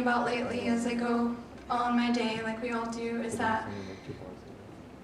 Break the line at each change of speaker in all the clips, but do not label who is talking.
about lately as I go on my day, like we all do, is that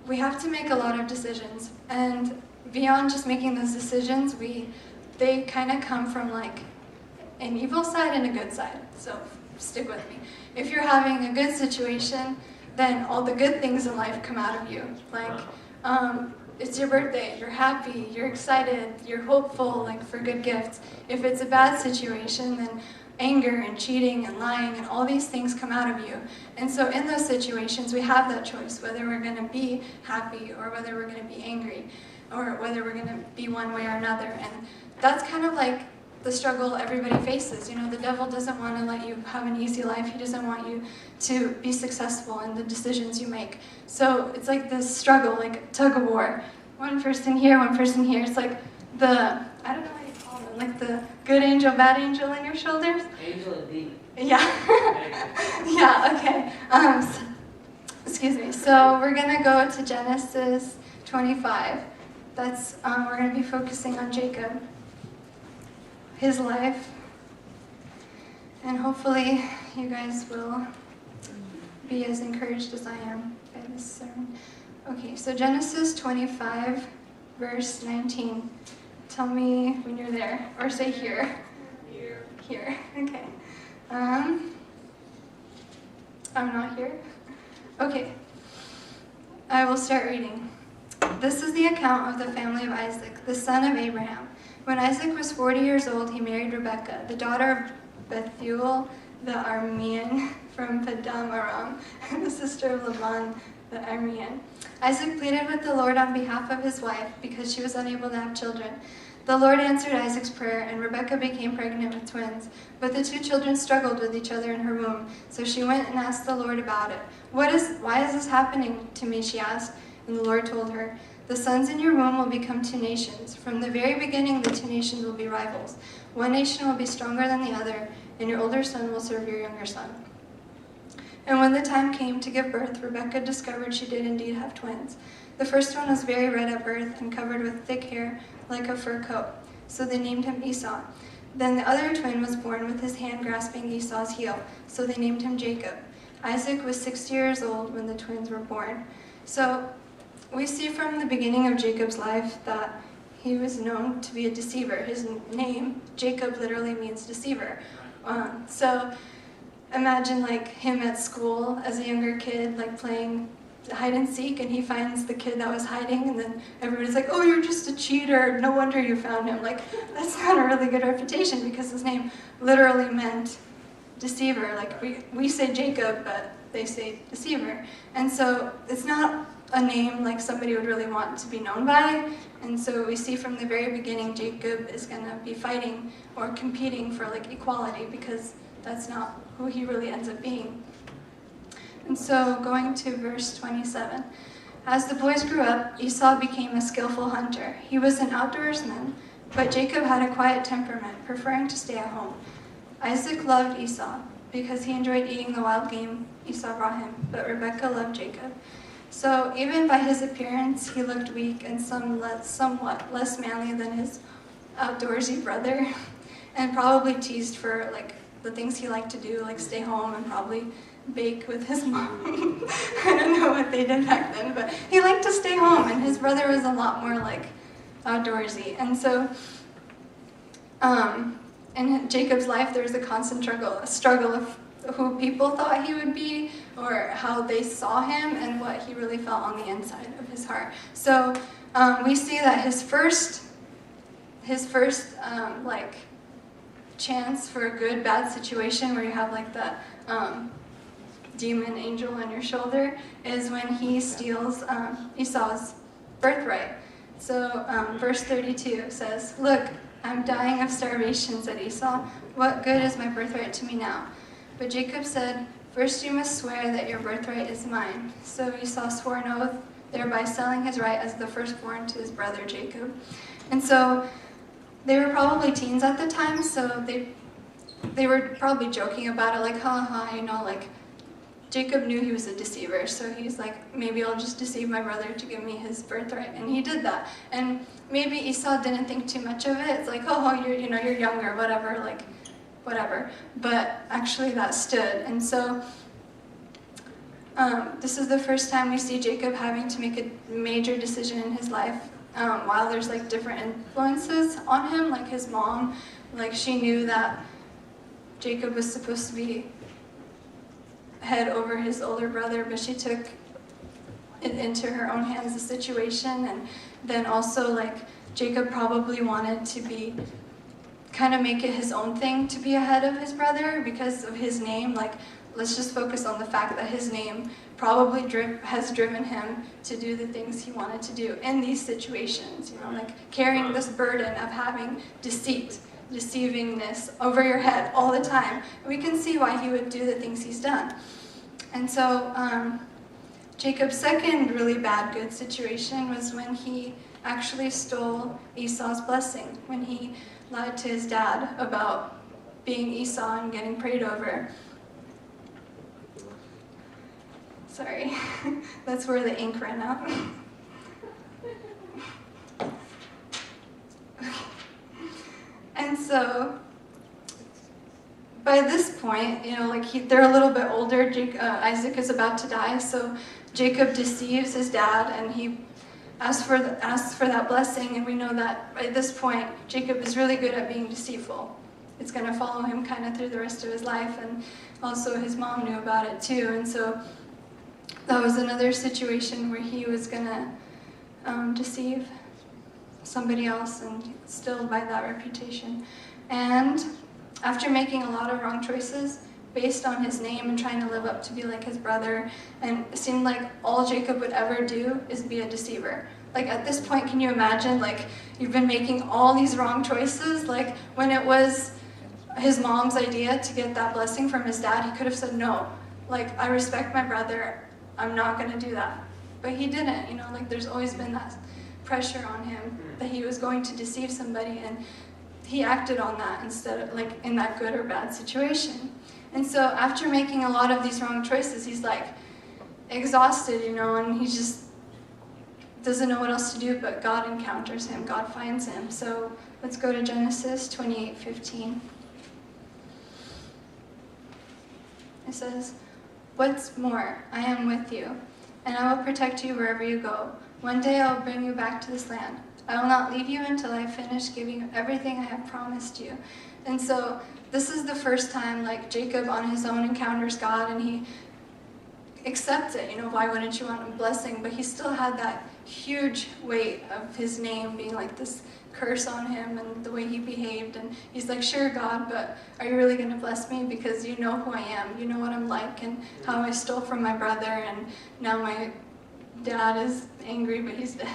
we have to make a lot of decisions. And beyond just making those decisions, they kind of come from like an evil side and a good side. So stick with me. If you're having a good situation, then all the good things in life come out of you. Like, it's your birthday, you're happy, you're excited, you're hopeful, like for good gifts. If it's a bad situation, then anger and cheating and lying and all these things come out of you. And so in those situations, we have that choice, whether we're going to be happy or whether we're going to be angry or whether we're going to be one way or another. And that's kind of like the struggle everybody faces. You know, the devil doesn't want to let you have an easy life. He doesn't want you to be successful in the decisions you make. So it's like this struggle, like tug of war. One person here, one person here. It's like the, I don't know what you call them, like the good angel, bad angel on your shoulders.
Angel and demon.
Yeah. Yeah, okay. Excuse me. So we're going to go to Genesis 25. That's, we're going to be focusing on Jacob, his life, and hopefully you guys will be as encouraged as I am by this sermon. Okay, so Genesis 25, verse 19. Tell me when you're there, or say here.
Here.
Here, okay. I'm not here. Okay, I will start reading. This is the account of the family of Isaac, the son of Abraham. When Isaac was 40 years old, he married Rebekah, the daughter of Bethuel the Aramean from Paddan Aram, and the sister of Laban the Aramean. Isaac pleaded with the Lord on behalf of his wife because she was unable to have children. The Lord answered Isaac's prayer, and Rebekah became pregnant with twins. But the two children struggled with each other in her womb, so she went and asked the Lord about it. Why is this happening to me, she asked, and the Lord told her, the sons in your womb will become two nations. From the very beginning, the two nations will be rivals. One nation will be stronger than the other, and your older son will serve your younger son. And when the time came to give birth, Rebekah discovered she did indeed have twins. The first one was very red at birth and covered with thick hair like a fur coat, so they named him Esau. Then the other twin was born with his hand grasping Esau's heel, so they named him Jacob. Isaac was 60 years old when the twins were born. So we see from the beginning of Jacob's life that he was known to be a deceiver. His name, Jacob, literally means deceiver. So imagine like him at school as a younger kid, like playing hide and seek, and he finds the kid that was hiding, and then everybody's like, oh, you're just a cheater, no wonder you found him. Like, that's not a really good reputation because his name literally meant deceiver. Like we say Jacob, but they say deceiver. And so it's not a name like somebody would really want to be known by. And so we see from the very beginning Jacob is going to be fighting or competing for like equality because that's not who he really ends up being. And so going to verse 27. As the boys grew up, Esau became a skillful hunter. He was an outdoorsman, but Jacob had a quiet temperament, preferring to stay at home. Isaac loved Esau because he enjoyed eating the wild game Esau brought him, but Rebekah loved Jacob. So even by his appearance, he looked weak and somewhat less manly than his outdoorsy brother, and probably teased for like the things he liked to do, like stay home and probably bake with his mom. I don't know what they did back then, but he liked to stay home, and his brother was a lot more like outdoorsy. And so in Jacob's life, there was a constant struggle of who people thought he would be, or how they saw him, and what he really felt on the inside of his heart. So we see that his first like chance for a good bad situation where you have like the demon angel on your shoulder is when he steals Esau's birthright. So verse 32 says, "Look, I'm dying of starvation," said Esau. "What good is my birthright to me now?" But Jacob said, "First you must swear that your birthright is mine." So Esau swore an oath, thereby selling his right as the firstborn to his brother Jacob. And so they were probably teens at the time, so they were probably joking about it, like, ha, you know, like, Jacob knew he was a deceiver, so he's like, maybe I'll just deceive my brother to give me his birthright, and he did that. And maybe Esau didn't think too much of it. It's like, oh, you're younger, whatever, like, whatever, but actually that stood. And so this is the first time we see Jacob having to make a major decision in his life, while there's like different influences on him, like his mom, like she knew that Jacob was supposed to be head over his older brother, but she took it into her own hands, the situation. And then also like Jacob probably wanted to be kind of make it his own thing to be ahead of his brother because of his name. Like, let's just focus on the fact that his name probably has driven him to do the things he wanted to do in these situations, you know, like carrying this burden of having deceivingness over your head all the time. We can see why he would do the things he's done. And so Jacob's second really bad good situation was when he actually stole Esau's blessing, when he lied to his dad about being Esau and getting prayed over. Sorry, that's where the ink ran out. And so, by this point, you know, like they're a little bit older. Isaac is about to die, so Jacob deceives his dad, and he asks for that blessing. And we know that by this point, Jacob is really good at being deceitful. It's going to follow him kind of through the rest of his life, and also his mom knew about it too. And so that was another situation where he was going to deceive somebody else and still by that reputation. And after making a lot of wrong choices based on his name and trying to live up to be like his brother, and it seemed like all Jacob would ever do is be a deceiver. Like at this point, can you imagine, like you've been making all these wrong choices? Like when it was his mom's idea to get that blessing from his dad, he could have said no. Like, I respect my brother, I'm not gonna do that. But he didn't, you know, like there's always been that pressure on him that he was going to deceive somebody, and he acted on that instead of like in that good or bad situation. And so after making a lot of these wrong choices, he's like exhausted, you know, and he just doesn't know what else to do, but God encounters him, God finds him. So let's go to Genesis 28:15. It says, "What's more, I am with you, and I will protect you wherever you go. One day I will bring you back to this land. I will not leave you until I finish giving you everything I have promised you." And so this is the first time like Jacob on his own encounters God, and he accepts it. You know, why wouldn't you want a blessing? But he still had that huge weight of his name being like this curse on him and the way he behaved. And he's like, sure, God, but are you really going to bless me? Because you know who I am. You know what I'm like and how I stole from my brother, and now my dad is angry, but he's dead.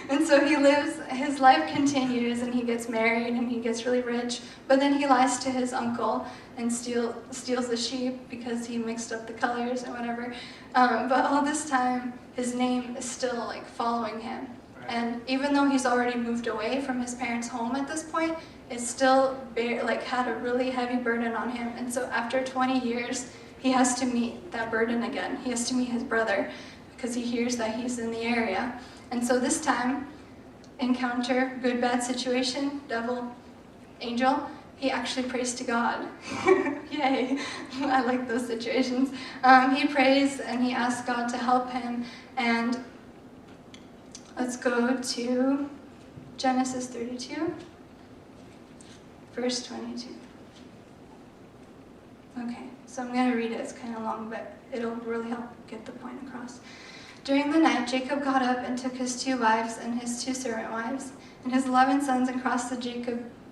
And so he lives, his life continues, and he gets married and he gets really rich, but then he lies to his uncle and steals the sheep because he mixed up the colors and whatever. But all this time, his name is still like following him. And even though he's already moved away from his parents' home at this point, it still had a really heavy burden on him. And so after 20 years, he has to meet that burden again. He has to meet his brother, because he hears that he's in the area. And so this time, encounter, good, bad situation, devil, angel, he actually prays to God. Yay, I like those situations. He prays and he asks God to help him. And let's go to Genesis 32, verse 22. Okay, so I'm going to read it. It's kind of long, but it'll really help get the point across. During the night, Jacob got up and took his 2 wives and his 2 servant wives and his 11 sons and crossed the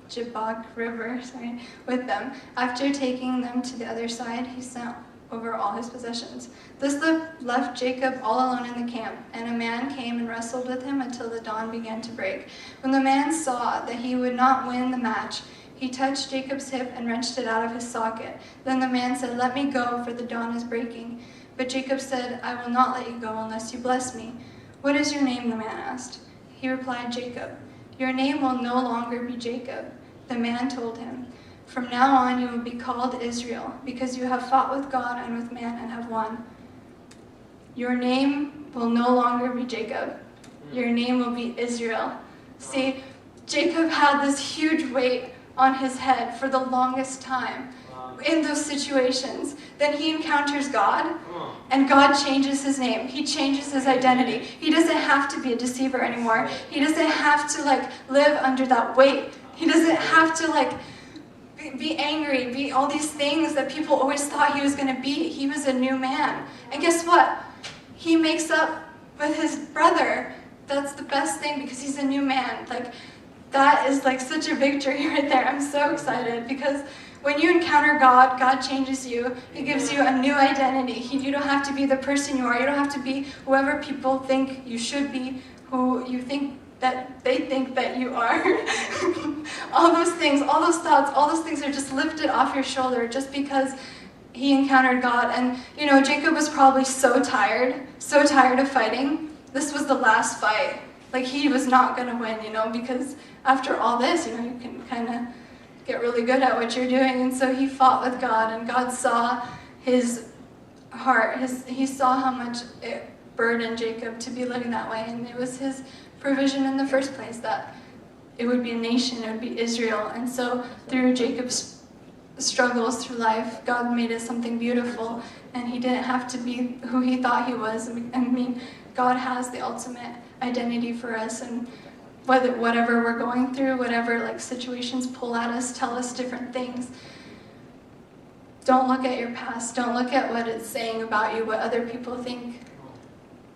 Jabbok River with them. After taking them to the other side, he sent over all his possessions. This left Jacob all alone in the camp, and a man came and wrestled with him until the dawn began to break. When the man saw that he would not win the match, he touched Jacob's hip and wrenched it out of his socket. Then the man said, "Let me go, for the dawn is breaking." But Jacob said, "I will not let you go unless you bless me." "What is your name?" the man asked. He replied, "Jacob." "Your name will no longer be Jacob," the man told him. "From now on you will be called Israel, because you have fought with God and with man and have won." Your name will no longer be Jacob. Your name will be Israel. See, Jacob had this huge weight on his head for the longest time in those situations. Then he encounters God, and God changes his name. He changes his identity. He doesn't have to be a deceiver anymore. He doesn't have to live under that weight. He doesn't have to be angry, be all these things that people always thought he was going to be. He was a new man. And guess what? He makes up with his brother. That's the best thing, because he's a new man. That is such a victory right there. I'm so excited, because when you encounter God, God changes you. He gives you a new identity. You don't have to be the person you are. You don't have to be whoever people think you should be, who you think that they think that you are. All those things, all those thoughts, all those things are just lifted off your shoulder just because he encountered God. And Jacob was probably so tired of fighting. This was the last fight. He was not going to win, because after all this, you can kind of get really good at what you're doing. And so he fought with God, and God saw his heart. He saw how much it burdened Jacob to be living that way, and it was his provision in the first place that it would be a nation, it would be Israel. And so through Jacob's struggles through life, God made it something beautiful, and he didn't have to be who he thought he was. God has the ultimate identity for us, and whatever we're going through, whatever situations pull at us, tell us different things, don't look at your past. Don't look at what it's saying about you, what other people think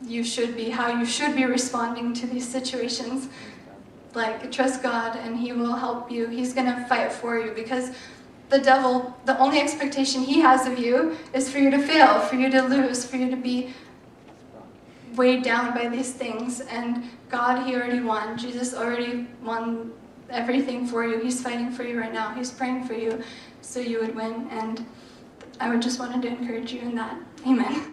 you should be, how you should be responding to these situations. Trust God, and he will help you. He's going to fight for you, because the devil, the only expectation he has of you is for you to fail, for you to lose, for you to be weighed down by these things. And God, he already won. Jesus already won everything for you. He's fighting for you right now. He's praying for you so you would win. And I would just wanted to encourage you in that. Amen.